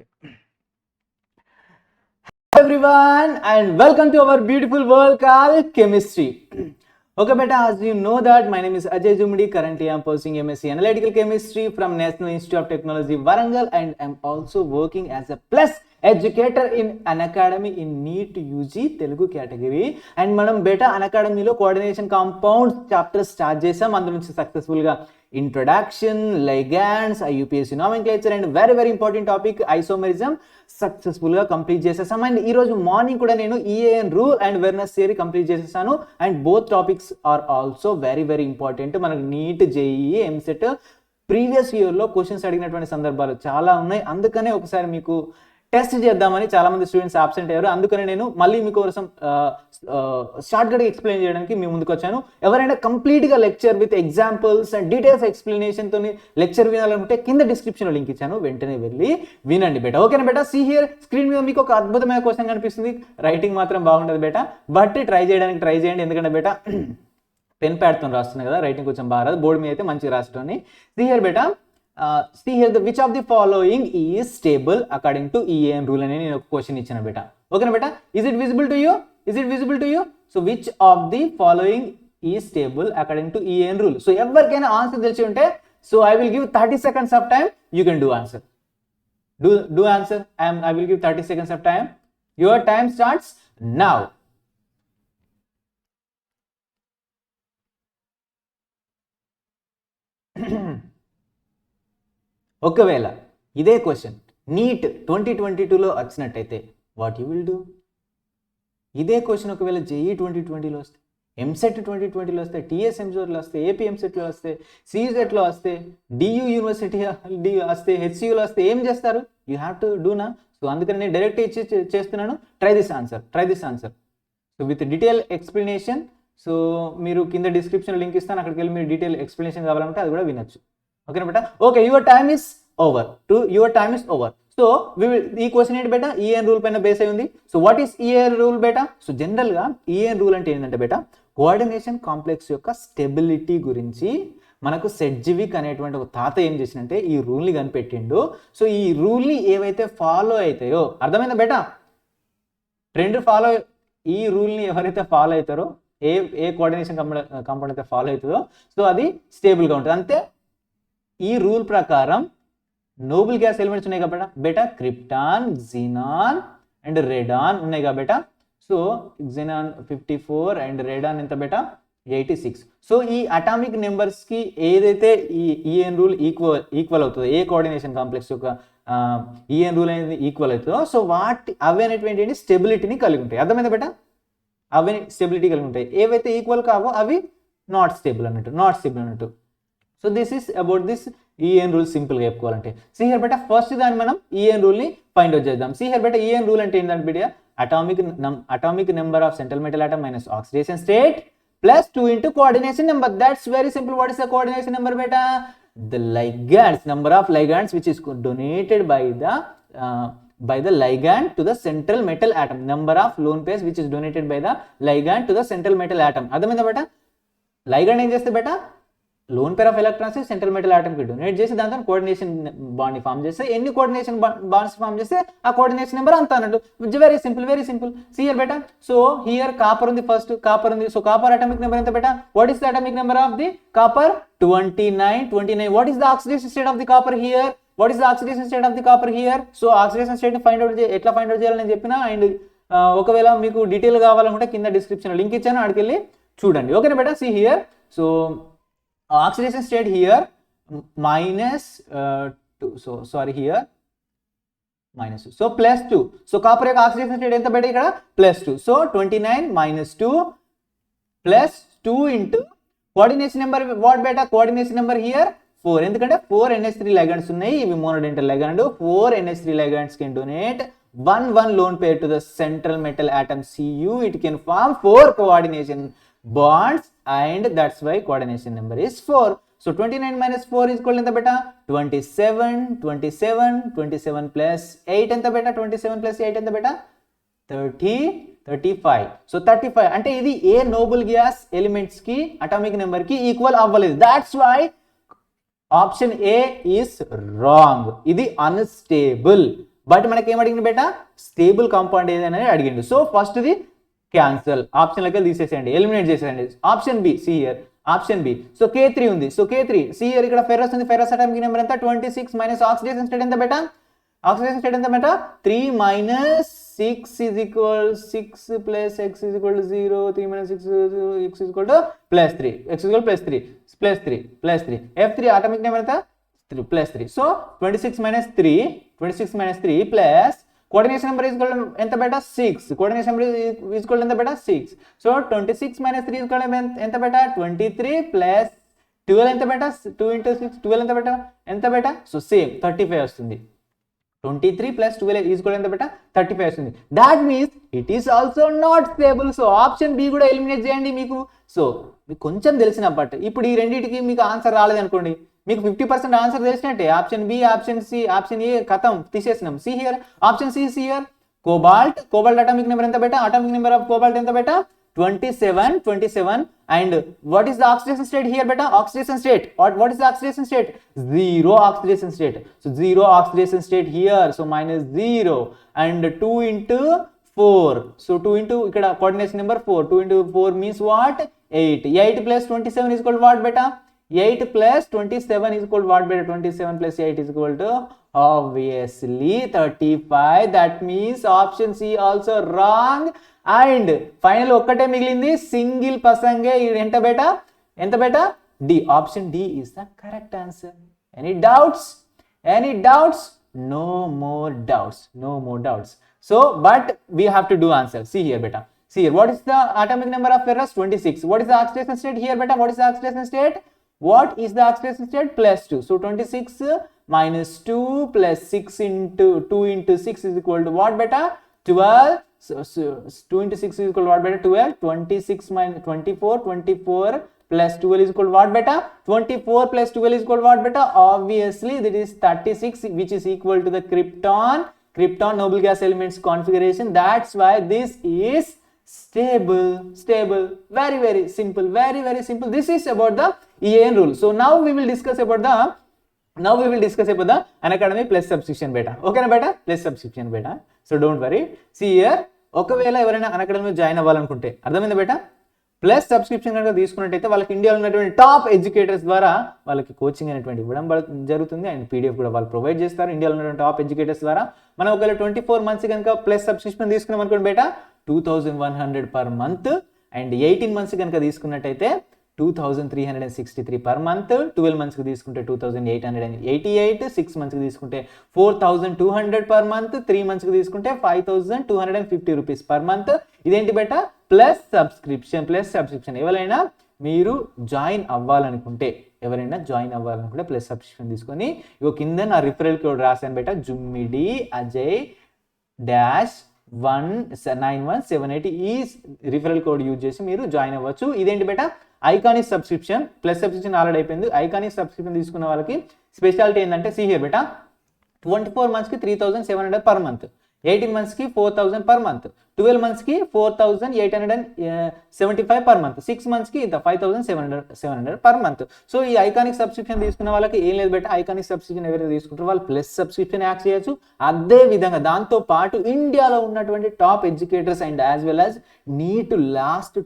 Okay. Hello everyone and welcome to our beautiful world called chemistry. Okay beta, as you know that my name is Ajay Jumdi. Currently I am pursuing MSc Analytical Chemistry from National Institute of Technology Warangal, and I am also working as a plus educator in Unacademy in Neet UG Telugu category. And manam beta Unacademy lo coordination compounds chapter start chesam. Andu nunchi successful ga introduction, ligands, IUPAC nomenclature and very important topic isomerism successful గా complete చేసేసాం. And ఈ రోజు morning కూడా నేను EAN rule and Werner theory complete చేసేసాను. And both topics are also very important. మనకు NEET, JEE, EAMCET previous year లో questions అడిగినటువంటి సందర్భాలు చాలా ఉన్నాయి. అందుకనే ఒకసారి మీకు టెస్ట్ చేద్దామని చాలా మంది స్టూడెంట్స్ అబ్సెంట్ అయ్యారు. అందుకనే నేను మళ్ళీ మీకోసం షార్ట్ కట్ ఎక్స్ప్లెయిన్ చేయడానికి మీ ముందుకు వచ్చాను. ఎవరైనా కంప్లీట్ గా lecture with examples and details explanation తోని లెక్చర్ వినాలనుకుంటే కింద డిస్క్రిప్షన్ లో లింక్ ఇచ్చాను, వెంటనే వెళ్ళి వినండి బేటా. ఓకేనా బేటా? సీ హియర్ స్క్రీన్ మీద మీకు ఒక అద్భుతమైన క్వశ్చన్ కనిపిస్తుంది. రైటింగ్ మాత్రం బాగుండదు బేటా, బట్ ట్రై చేయడానికి ట్రై చేయండి. ఎందుకంటే బేటా పెన్ ప్యాడ్తో రాస్తున్నాయి కదా, రైటింగ్ కొంచెం బాగా రాదు. బోర్డు మీద అయితే మంచిగా రాసుకోండి. సీ హియర్ బేటా, see here which of the following is stable according to EAN rule అని నేను ఒక క్వశ్చన్ ఇచ్చాను బేటా. ఓకేనా బేటా? is it visible to you so which of the following is stable according to EAN rule? so ఎవరికైనా answer తెలిసి ఉంటే so I will give 30 seconds of time, you can do answer. do answer. I will give 30 seconds of time. Your time starts now. ఒకవేళ ఇదే question neat 2022లో వచ్చినట్టయితే what you will do? ఇదే question ఒకవేళ JEE 2020లో వస్తే, ఎంసెట్ 2020లో వస్తే, టీఎస్ఎంసెట్లో వస్తే, ఏపీఎంసెట్లో వస్తే, సీజెట్లో వస్తే, డియూ యూనివర్సిటీ వస్తే, హెచ్సియూలో వస్తే ఏం చేస్తారు? యూ హ్యావ్ టు డూ నా. సో అందుకని నేను డైరెక్ట్ ఇచ్చి చేస్తున్నాను. Try this answer so with detail explanation. So మీరు కింద డిస్క్రిప్షన్ లింక్ ఇస్తాను, అక్కడికి వెళ్ళి మీరు డీటెయిల్ ఎక్స్ప్లెనేషన్ కావాలంటే అది కూడా వినొచ్చు. ఓకేనా బేటా? Okay, your time is over. So ఈ క్వశ్చన్ ఏంటి బేటా? EAN రూల్ పైన బేస్ అయి ఉంది. So what is EAN rule బేటా? సో జనరల్ గా EAN రూల్ అంటే ఏంటంటే బేటా, కోఆర్డినేషన్ కాంప్లెక్స్ యొక్క స్టెబిలిటీ గురించి మనకు సెడ్జివిక్ అనేటువంటి ఒక తాత ఏం చేసిందంటే ఈ రూల్ ని కనిపెట్టిండు. సో ఈ రూల్ ని ఏవైతే ఫాలో అవుతాయో, అర్థమైందా బేటా? ఈ రూల్ ని ఎవరైతే ఫాలో అవుతారో, ఏ కోఆర్డినేషన్ కాంపౌండ్ అయితే ఫాలో అవుతుందో సో అది స్టేబుల్ గా ఉంటుంది. అంతే. ఈ రూల్ ప్రకారం నోబుల్ గ్యాస్ ఎలిమెంట్స్ ఉన్నాయి కదా బేటా, క్రిప్టాన్, జినాన్ అండ్ రెడాన్ ఉన్నాయి కదా బేటా. సో జినాన్ 54 అండ్ రెడాన్ ఎంత బేటా? 86. సో ఈ అటామిక్ నెంబర్స్ కి ఏదైతే ఈ EAN రూల్ ఈక్వల్ అవుతుందో, ఏ కోఆర్డినేషన్ కాంప్లెక్స్ యొక్క EAN రూల్ అనేది ఈక్వల్ అవుతుందో సో అవి అనేటువంటి స్టెబిలిటీని కలిగి ఉంటాయి. అర్థమైందా బేటా? అవి స్టెబిలిటీ కలిగి ఉంటాయి. ఏవైతే ఈక్వల్ కావో అవి నాట్ స్టేబుల్ అన్నట్టు. So this is about this EAN rule. Simple గా చెప్పుకోవాలంటే సీ హియర్ బేటా, ఫస్ట్ దాన్ని మనం EAN రూల్ ని ఫైండ్ అవుట్ చేద్దాం. సీ హియర్ బేటా, EAN రూల్ అంటే ఏంటంటే బేటా, atomic number of central metal atom minus oxidation state plus 2 into coordination number. That's very simple. What is the coordination number beta? The ligands, number of ligands which is donated by the ligand to the central metal atom. Number of lone pairs which is donated by the ligand to the central metal atom. అర్థమైందా బేటా? Ligand ఏం చేస్తే బేటా, lone pair of electrons central metal atom కి donate చేసి దాంతో coordination bond ని form చేస్తే, ఎన్ని కోఆర్డినేషన్ బాండ్స్ ఫామ్ చేస్తే ఆ కోఆర్డినేషన్ నెంబర్ అంత అన్నట్టు. Very simple. సీ హియర్ బేటా, సో హియర్ కాపర్ ఉంది, ఫస్ట్ కాపర్ ఉంది. సో కాపర్ అటామిక్ నెంబర్ ఎంత బేటా? What is the atomic number of the copper? 29. What is the oxidation state of the copper here? So oxidation state ని ఎట్లా find out చేయాలని నేను చెప్పిన. And ఒకవేళ మీకు డీటెయిల్ కావాలనుకుంటే కింద డిస్క్రిప్షన్ లింక్ ఇచ్చాను, అక్కడికి వెళ్ళి చూడండి. ఓకేనా బేటా? See here, so oxidation state here minus 2. here minus 2. So plus 2. So copper యొక్క oxidation state ఎంత బేటా ఇక్కడ? plus 2. So 29 minus 2 plus 2 into coordination number. what beta? coordination number here 4. ఎందుకంటే 4 NH3 ligands ఉన్నాయి, ఇవి monodental ligand. 4 NH3 ligands can donate one lone pair to the central metal atom Cu. It can form 4 coordination bonds and that's why coordination number is 4. So 29 minus 4 is equal to beta 27 plus 8 ఎంత beta? 27 plus 8 ఎంత beta? 35. So 35 అంటే ఇది ఏ Nobel gas elements కి atomic number కి equal అవ్వలేదు. that's why option A is wrong. ఇది unstable. But మనకి ఏం అడిగింది బేటా, స్టేబుల్ కాంపౌండ్ ఏదైనా అడిగిండు. సో ఫస్ట్ది క్యాన్సల్, ఆప్షన్లకి తీసేసేయండి, ఎలిమినేట్ చేసేయండి. Option B, see here option B. So K3 ఉంది. సో K3 సి హియర్ ఇక్కడ ఫెర్రస్ ఉంది. ఫెర్రస్ అటామిక్ నెంబర్ ఎంత 26 మైనస్ ఆక్సిడేషన్ స్టేట్ ఎంత బేటా, ఆక్సిడేషన్ స్టేట్ ఎంత బేటా 3 minus 6 is equal 6 plus x is equal to 0, 3 minus 6 x is equal to plus 3, x is equal to plus 3. F3 atomic number ఎంత 3 plus 3. So 26 minus 3 plus coordination number is equal to ఎంత బేటా 6, coordination number is equal to ఎంత బేటా 6. So 26 minus 3 is equal to ఎంత బేటా 23 plus 12 ఎంత బేటా 2 into 6 12 ఎంత బేటా so same 35 వస్తుంది. 23 plus 12 is equal to ఎంత బేటా 35 వస్తుంది. That means it is also not stable. So option B కూడా ఎలిమినేట్ చేయండి మీకు. సో మీకు కొంచెం తెలిసిన బట్ ఇప్పుడు ఈ రెండింటికి మీకు ఆన్సర్ రాలేదనుకోండి, మీకు 50% ఆన్సర్ తెలిసినట్టే. Option B, option C, option A కథం తీసేసినాం. See here option C here cobalt atomic number ఎంత బేటా, అటామిక్ నెంబర్ ఆఫ్ కోబాల్ట్ ఎంత బేటా 27. And what is the oxidation state here beta, oxidation state, what is the oxidation state, 0 oxidation state. So 0 oxidation state here, so minus 0 and 2 into 4. So 2 into ikkada coordination number 4, 2 into 4 means what 8 plus 27 is equal to what beta, 8 plus 27 is equal to what beta, 27 plus 8 is equal to obviously 35. That means option C also wrong. And final ఒక్కటే మిగిలింది single పర్సన్గే ఎంత బేటా D. Option D is the correct answer. Any doubts no more doubts. So but we have to do answer. See here beta, see here, what is the atomic number of ferrous 26. What is the oxidation state here beta, what is the oxidation state plus 2. So 26 minus 2 plus 6 into 2 into 6 is equal to what beta 12. So 2 into 6 is equal to what beta 12. 26 minus 24 plus 12 is equal to what beta 24 plus 12 is equal to what beta, obviously that is 36, which is equal to the krypton noble gas elements configuration. That's why this is stable. Very simple. This is about the EAN rule. So now we will discuss about the unacademy plus subscription beta. Okay na beta, plus subscription beta. So don't worry. See here, ఒకవేళ ఎవరైనా అన్అకాడమీలో join అవ్వాలనుకుంటే అర్థమైందా బేటా, plus subscription కనుక తీసుకున్నట్టయితే వాళ్ళకి ఇండియాలో ఉన్నటువంటి top educators ద్వారా వాళ్ళకి కోచింగ్ అనేటువంటి ఇవ్వడం జరుగుతుంది. అండ్ పీడిఎఫ్ కూడా వాళ్ళు ప్రొవైడ్ చేస్తారు ఇండియాలో ఉన్నటువంటి టాప్ ఎడ్యుకేటర్స్ ద్వారా. మనం ఒకవేళ 24 months కనుక ప్లస్ సబ్స్క్రిప్షన్ తీసుకున్నాం అనుకోండి బేటా 2100 పర్ మంత్. అండ్ 18 months కనుక తీసుకున్నట్టయితే 2363 per month. 12 months కి తీసుకుంటే 2888, 6 months కి తీసుకుంటే 4200 per month, 3 months కి తీసుకుంటే 5250 rupees per month. ఇదేంటి బేటా ప్లస్ సబ్స్క్రిప్షన్. ఎవరైనా మీరు జాయిన్ అవ్వాలనుకుంటే ప్లస్ సబ్స్క్రిప్షన్ తీసుకొని ఇగో కింద నా రిఫరల్ కోడ్ రాశాను బేటా, జుమ్మిడి అజయ్ డాష్ 19178 ఈ రిఫరల్ కోడ్ యూజ్ చేసి మీరు జాయిన్ అవ్వచ్చు. ఇదేంటి బేటా iconic subscription. Plus subscription already అయిపోయింది. ఐకానిక్ సబ్స్క్రిప్షన్ తీసుకున్న వాళ్ళకి స్పెషాలిటీ ఏంటంటే సీ హియర్ బేటా 24 months కి 3700 per month, 18 months కి 4000 per month, 12 months కి 4875 per month, 6 months కి 5700 per month. సో ఈ ఐకానిక్ సబ్స్క్రిప్షన్ తీసుకున్న వాళ్ళకి ఏం లేదు బేటా, ఐకానిక్ సబ్స్క్రిప్షన్ ఎవరైతే తీసుకుంటారో వాళ్ళు ప్లస్ సబ్స్క్రిప్షన్ యాక్ట్ చేయొచ్చు. అదే విధంగా దాంతో పాటు ఇండియాలో ఉన్నటువంటి top educators and as well as NEET last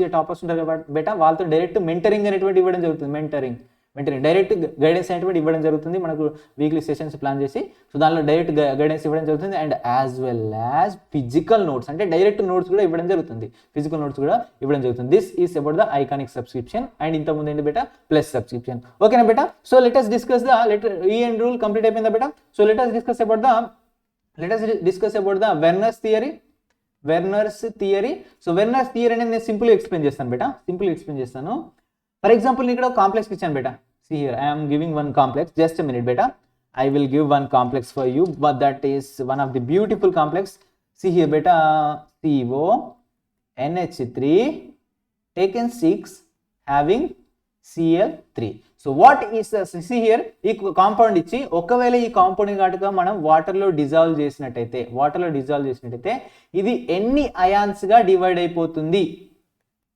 year toppers ఉంటారు బేటా, వాళ్ళతో డైరెక్ట్ మెంటరింగ్ అనేటువంటి ఇవ్వడం జరుగుతుంది. మెంటరింగ్ డైరెక్ట్ గైడెన్స్ అనేటువంటి ఇవ్వడం జరుగుతుంది. మనకు వీక్లీ సెషన్స్ ప్లాన్ చేసి సో దానిలో డైరెక్ట్ గైడెన్స్ ఇవ్వడం జరుగుతుంది. And as well as physical notes అంటే డైరెక్ట్ నోట్స్ కూడా ఇవ్వడం జరుగుతుంది. This is about the iconic subscription. And ఇంతకుముందు ఏంటి బేటా ప్లస్ సబ్స్క్రిప్షన్. ఓకేనా బేటా. So let us discuss the EAN rule complete అయిపోయిందా బేటా. So let us discuss about the Werner's theory. So Werner's theory అనేది నేను సింపుల్ ఎక్స్ప్లెయిన్ చేస్తాను బేటా, ఫర్ ఎగ్జాంపుల్ ఇక్కడ ఒక కాంప్లెక్స్ ఇచ్చాను బేటా. See here, I am giving one complex. Just a minute beta, I will give one complex for you, but that is one of the beautiful complex. See here beta, CONH3 taken 6 having Cl3. So what is the, see here ఈ compound ఇచ్చి ఒకవేళ ఈ compound గాటుగా మనం వాటర్లో dissolve చేసినట్టయితే ఇది ఎన్ని ions గా డివైడ్ అయిపోతుంది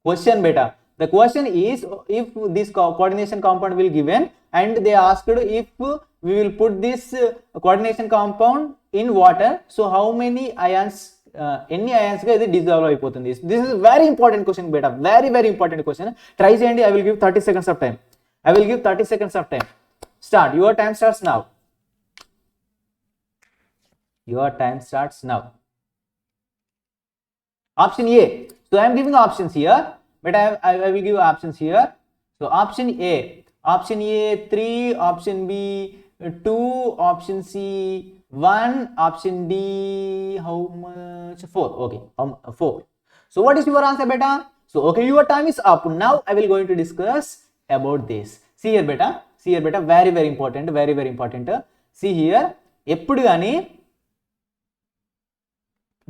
question beta. The question is if this coordination compound will given and they asked if we will put this coordination compound in water, so how many ions, ఎన్ని ions గా ఇది dissolve అయిపోతుంది. This is very important question బేటా, very very important question. Try చేయండి. I will give 30 seconds of time. I will give 30 seconds of time. Start. Your time starts now. Your time starts now. Option A. So I am giving options here, but I will give options here. So option A. Option A 3, option B 2, option C 1, option D how much? 4. Okay, 4. So what is your answer, beta? So okay, your time is up. Now I will going to discuss about this. See here beta, very very important, very very important. See here, ఎప్పుడు కానీ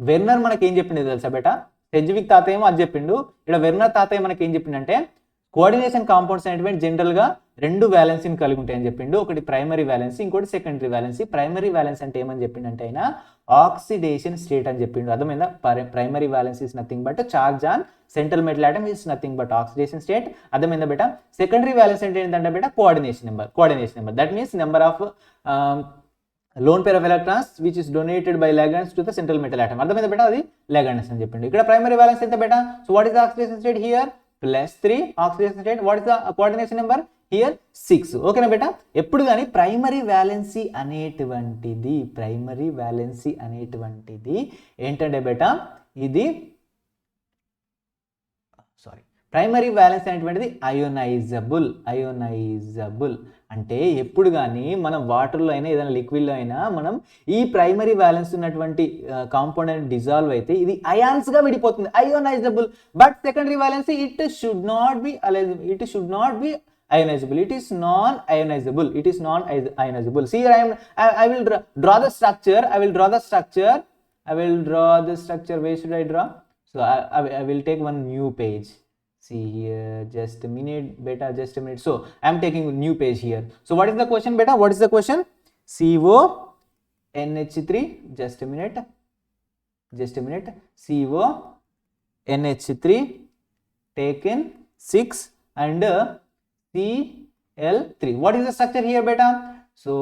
Werner మనకి ఏం చెప్పింది తెలుసా బేటా, సెడ్జ్విక్ తాత ఏమో అది చెప్పిండు, ఇక్కడ వెర్నర్ తాతయ్య మనకి ఏం చెప్పిండంటే కోఆర్డినేషన్ కాంపౌండ్స్ అనేటువంటి జనరల్ గా 2 వ్యాలెన్సీని కలిగి ఉంటాయని చెప్పిండు. ఒకటి ప్రైమరీ వ్యాలెన్సీ, ఇంకోటి సెకండరీ వ్యాలెన్సీ. ప్రైమరీ వ్యాలెన్సీ అంటే ఏమని చెప్పిండంటే ఆయన ఆక్సిడేషన్ స్టేట్ అని చెప్పిండు. అర్థమైందా? Primary valency is nothing but charge on central metal atom is nothing but oxidation state. అర్థమైందా బేటా? సెకండరీ వ్యాలెన్సీ అంటే ఏంటంటే బేటా coordination number. That means number of lone pair of electrons which is donated by ligands to the central metal atom. అర్థమైందా బేటా? అది లెగండ్స్ అని చెప్పిండు. ఇక్కడ ప్రైమరీ వ్యాలెన్స్ ఎంత బేటా? So what is the oxidation state here? +3 oxidation state. What is the coordination number here? 6. ఓకేనా బేటా? ఎప్పుడు కానీ ప్రైమరీ వ్యాలెన్సీ అనేటువంటిది ఏంటంటే బేటా, ఇది ప్రైమరీ వ్యాలెన్స్ అనేటువంటిది అయోనైజబుల్. అంటే ఎప్పుడు కానీ మనం వాటర్లో అయినా ఏదైనా లిక్విడ్లో అయినా మనం ఈ ప్రైమరీ వ్యాలెన్స్ ఉన్నటువంటి కాంపౌండ్ అనేది డిజాల్వ్ అయితే ఇది అయాన్స్ గా విడిపోతుంది, ionizable. But secondary valence it should not be ionizable. It is non-ionizable. See here, I will draw the structure. Where should I draw? So I will take one new page. See here, just a minute beta, just a minute. So I am taking a new page here. So what is the question beta? What is the question? CONH3, just a minute. CONH3 taken 6 and Cl3. What is the structure here beta? So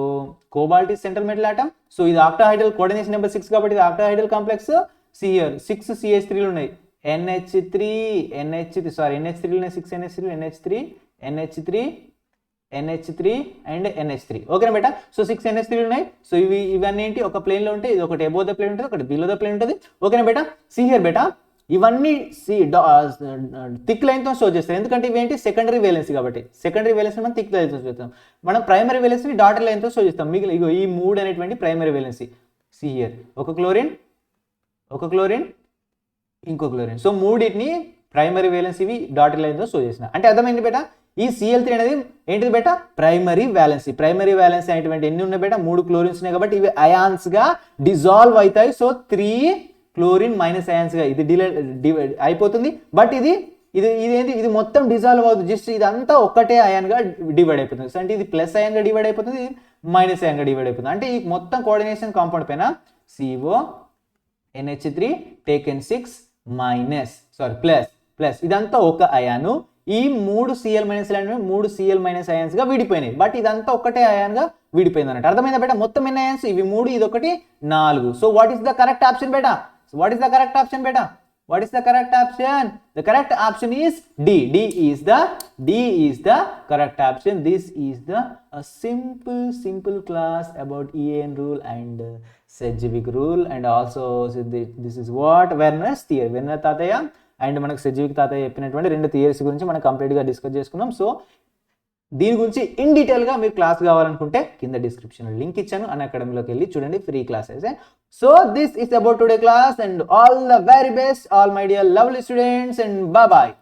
cobalt is central metal atom. So is octahedral, coordination number 6 kabatti is octahedral complex. See here 6 CH3 lu unnai. NH3 sorry, NH3 lu unnai, 6 NH3, NH3 and NH3. Okay na beta? So 6 NH3 lu unnai. So ఇవన్నీ ఏంటి, ఒక plane లో ఉంటే ఇది ఒకటి above the plane ఉంటుంది, ఒకటి below the plane ఉంటుంది. ఓకేనా బేటా? See here బేటా, ఇవన్నీ థిక్ లైన్తో షో చేస్తాయి. ఎందుకంటే ఇవేంటి సెకండరీ వేలెన్సీ కాబట్టి. సెకండరీ వేలెన్సీ మనం థిక్ లైన్తో షో చేస్తాం. మనం ప్రైమరీ వేలెన్సీ డాటెడ్ లైన్తో షో చేస్తాం. మిగిలిన ఇగో ఈ 3 అనేటువంటి ప్రైమరీ వేలెన్సీ. సి హియర్ ఒక క్లోరిన్, ఇంకో క్లోరిన్. సో మూడింటిని ప్రైమరీ వేలెన్సీవి డాటెడ్ లైన్తో షో చేసిన. అంటే అర్థమైంది బేటా, ఈ Cl3 అనేది ఏంటిది బేటా? Primary valency. ప్రైమరీ వ్యాలెన్సీ అనేటువంటి ఎన్ని ఉన్నాయి బేటా? 3 క్లోరిన్స్ ఉన్నాయి కాబట్టి ఇవి అయాన్స్ గా డిజాల్వ్ అవుతాయి. సో 3 క్లోరిన్ మైనస్ అయాన్స్ గా ఇది డివైడ్ అయిపోతుంది. బట్ ఇది ఏంటి, ఇది మొత్తం డిజాల్వ్ అవుతుంది. జస్ట్ ఇదంతా ఒక్కటే అయాన్ గా డివైడ్ అయిపోతుంది. సో అంటే ఇది ప్లస్ అయాన్ గా డివైడ్ అయిపోతుంది, ఇది మైనస్ అయాన్ గా డివైడ్ అయిపోతుంది. అంటే ఈ మొత్తం కోఆర్డినేషన్ కాంపౌండ్ పైన CONH3 టేకెన్ 6 ప్లస్ ఇదంతా ఒక అయాను. ఈ 3 Cl minus 3 Cl minus ions గా విడిపోయినాయి. బట్ ఇదంతా ఒక్కటే అయాన్ గా విడిపోయింది అన్నట్టు. అర్థమైందా బేటా? మొత్తం ఎన్ని అయాన్స్? ఇవి 3, ఇది ఒకటి 4. So what is the correct option beta? So what is the correct option beta? What is the correct option? The correct option is D. D is the correct option. This is the simple class about EAN rule and Sedgwick rule, and also this is what Werner's theory. Werner తాతయ్య and మనకు Sedgwick తాతయ్య చెప్పినటువంటి 2 theories గురించి మనం complete గా discuss చేసుకున్నాం. So దీని గురించి ఇన్ డీటెయిల్ గా మీరు క్లాస్ కావాలనుకుంటే కింద డిస్క్రిప్షన్ లింక్ ఇచ్చాను, అన్అకాడమీలోకి వెళ్ళి చూడండి, free classes. So this is about today class and all the very best all my dear lovely students and bye.